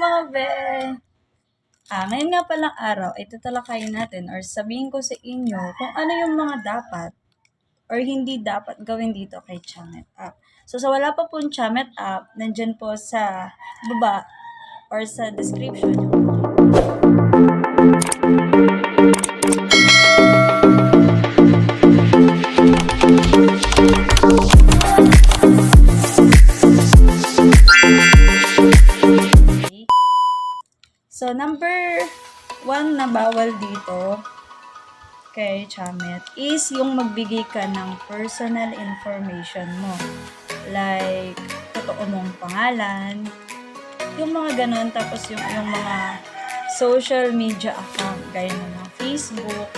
mga be! Ngayon nga palang araw ay tatalakayin natin or sabihin ko sa inyo kung ano yung mga dapat or hindi dapat gawin dito kay Chamet App. So sa wala pa pong Chamet App, nandyan po sa baba or sa description. So, number 1 na bawal dito kay Chamet is yung magbigay ka ng personal information mo. Like, totoo mong pangalan, yung mga ganun, tapos yung mga social media account, gaya ng mga Facebook.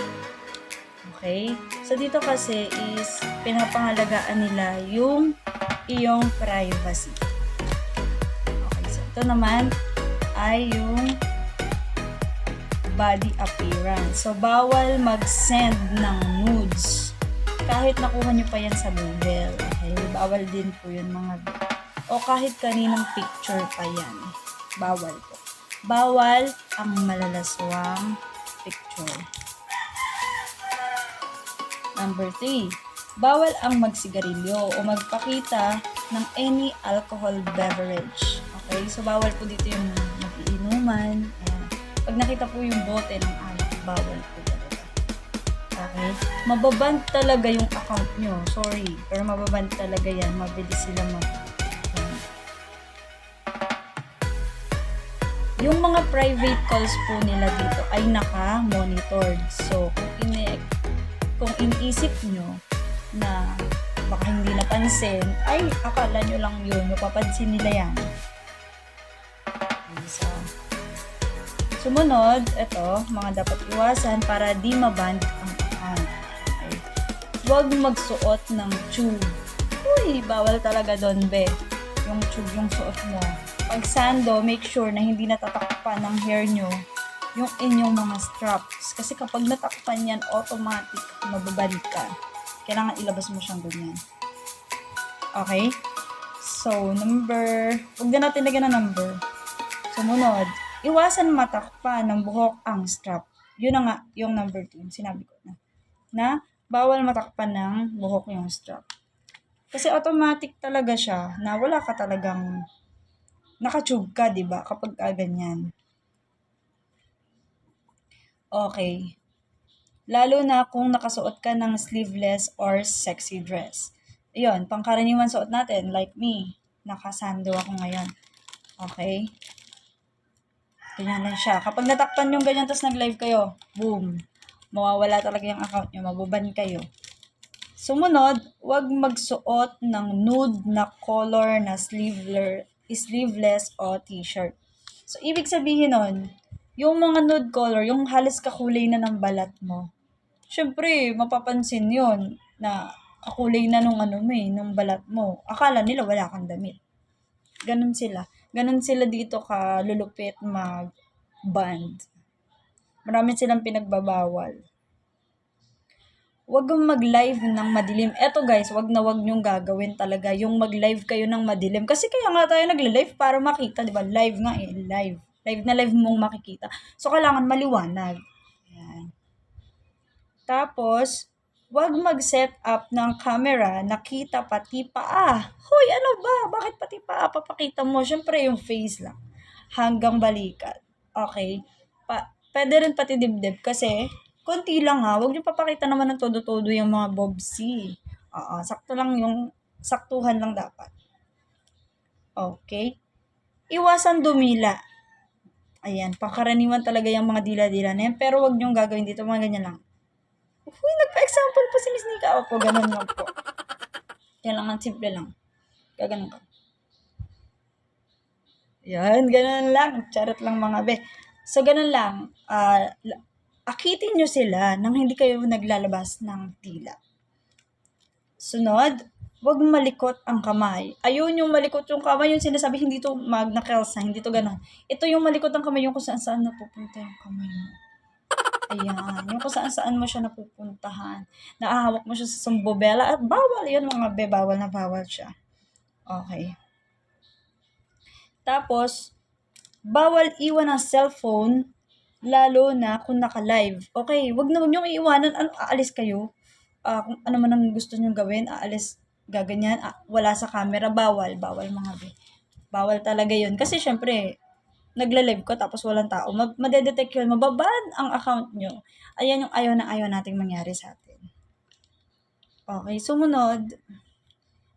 Okay? So, dito kasi is pinapangalagaan nila yung iyong privacy. Okay, so ito naman ay yung body appearance. So, bawal mag-send ng nudes. Kahit nakuha nyo pa yan sa Google. Okay? Bawal din po yun mga o kahit kaninang picture pa yan. Bawal po. Bawal ang malalaswang picture. Number 3. Bawal ang magsigarilyo o magpakita ng any alcohol beverage. Okay? So, bawal po dito yung mag-iinuman. Pag nakita po yung bote ng alak, bawal po talaga. Okay? Mababand talaga yung account nyo. Sorry. Pero mababand talaga yan. Mabilis sila Yung mga private calls po nila dito ay naka-monitored. So, kung iniisip nyo na baka hindi napansin, ay akala nyo lang yun. Mapapansin nila yan. So, sumunod, ito, mga dapat iwasan para di maband ang account. Okay. Huwag magsuot ng tube. Uy, bawal talaga doon, be. Yung tube yung suot mo. Pag sando, make sure na hindi natatakpan ng hair nyo yung inyong mga straps. Kasi kapag natakpan yan, automatic mababand ka. Kailangan ilabas mo siyang ganyan. Okay? So, huwag na natin lagyan na number. Sumunod, iwasan matakpan ng buhok ang strap. Yun na nga, yung number 2. Sinabi ko na bawal matakpan ng buhok yung strap. Kasi automatic talaga siya na wala ka talagang nakatube ka, diba? Kapag ganyan. Okay. Lalo na kung nakasuot ka ng sleeveless or sexy dress. Ayun, pangkaraniwan suot natin, like me. Nakasando ako ngayon. Okay? Ganyan lang siya. Kapag natakpan yung ganyan, tapos nag-live kayo, boom. Mawawala talaga yung account nyo. Mababan kayo. Sumunod, huwag magsuot ng nude na color na sleeveless o t-shirt. So, ibig sabihin nun, yung mga nude color, yung halos kakulay na ng balat mo. Syempre, mapapansin yun na kakulay na nung nung balat mo. Akala nila wala kang damit. Ganun sila. Ganun sila dito kalulupit mag-band. Marami silang pinagbabawal. Huwag mag-live ng madilim. Eto guys, wag nyong gagawin talaga yung mag-live kayo ng madilim. Kasi kaya nga tayo nag-live para makita, di ba? Live nga live. Live na live mong makikita. So, kailangan maliwanag. Ayan. Tapos, huwag mag-set up ng camera na kita pati paa. Hoy, ano ba? Bakit pati paa? Papakita mo. Siyempre, yung face lang. Hanggang balikat. Okay? Pwede rin pati dibdib kasi konti lang ha. Huwag niyo papakita naman ng todo-todo yung mga bobsy. Saktuhan lang dapat. Okay? Iwasan dumila. Ayan, pangkaraniwan talaga yung mga dila-dila na yan. Pero huwag niyong gagawin dito, mga ganyan lang. Uy, nagpa-example pa si Miss Nika. Opo, ganun lang po. Kailangan simple lang. Gaganon ka. Yan, ganun lang. Charot lang mga be. So, ganun lang. Akitin nyo sila nang hindi kayo naglalabas ng tila. Sunod, huwag malikot ang kamay. Ayun yung malikot yung kamay, yung sinasabi, hindi to Magna Kelsa, hindi to ganun. Ito yung malikot ang kamay, yung kung saan napupunta yung kamay mo. Ayan, yung kung saan mo siya napupuntahan. Naahawak mo siya sa sumbobela at bawal yun mga be, bawal na bawal siya. Okay. Tapos, Bawal iwan ang cellphone, lalo na kung naka-live. Okay, wag niyong iiwanan. Ano, aalis kayo? Kung ano man ang gusto niyong gawin, aalis, gaganyan, wala sa camera, bawal mga be. Bawal talaga yun. Kasi syempre, nagla-live ko tapos walang tao, madedetect yun, mababan ang account nyo. Ayan yung ayaw na ayaw nating mangyari sa atin. Okay, sumunod,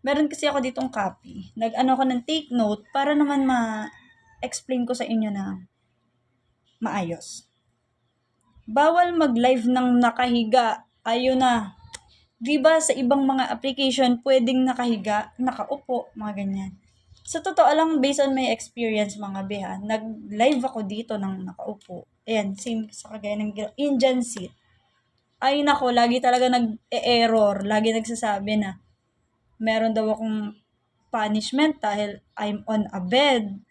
meron kasi ako ditong copy. Nag-ano ko ng take note para naman ma-explain ko sa inyo na maayos. Bawal mag-live ng nakahiga. Ayun na. 'Di ba sa ibang mga application pwedeng nakahiga, nakaupo, mga ganyan. Sa totoo lang, based on my experience mga beha, nag-live ako dito ng nakaupo. Ayan, same sa kagaya ng Indian seat. Ay nako, lagi talaga nag-error. Lagi nagsasabi na meron daw akong punishment dahil I'm on a bed.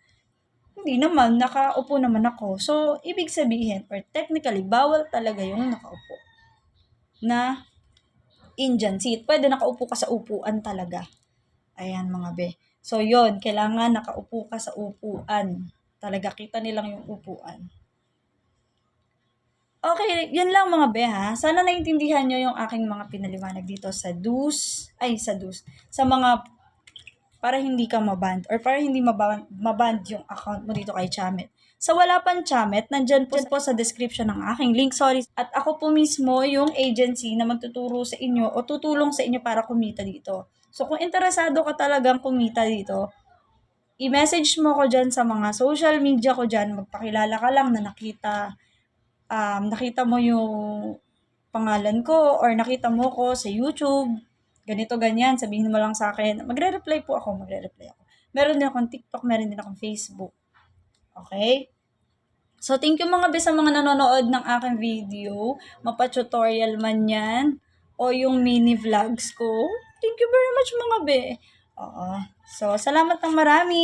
Hindi naman, nakaupo naman ako. So, ibig sabihin, or technically, bawal talaga yung nakaupo na Indian seat. Pwede nakaupo ka sa upuan talaga. Ayan mga be. So, yon kailangan nakaupo ka sa upuan. Talaga, kita nilang yung upuan. Okay, yun lang mga be ha. Sana naintindihan nyo yung aking mga pinaliwanag dito sa sa mga para hindi ka maband or para hindi maband yung account mo dito kay Chamet. Sa wala pang Chamet, nandyan po sa description ng aking link. Sorry. At ako po mismo yung agency na magtuturo sa inyo o tutulong sa inyo para kumita dito. So kung interesado ka talagang kumita dito, i-message mo ko dyan sa mga social media ko dyan. Magpakilala ka lang na nakita mo yung pangalan ko or nakita mo ko sa YouTube, ganito, ganyan, sabihin mo lang sa akin. Magre-reply ako. Meron din akong TikTok, meron din akong Facebook. Okay? So, thank you mga be sa mga nanonood ng aking video. Mapa-tutorial man yan o yung mini vlogs ko. Thank you very much mga be. Oo. So, salamat ng marami.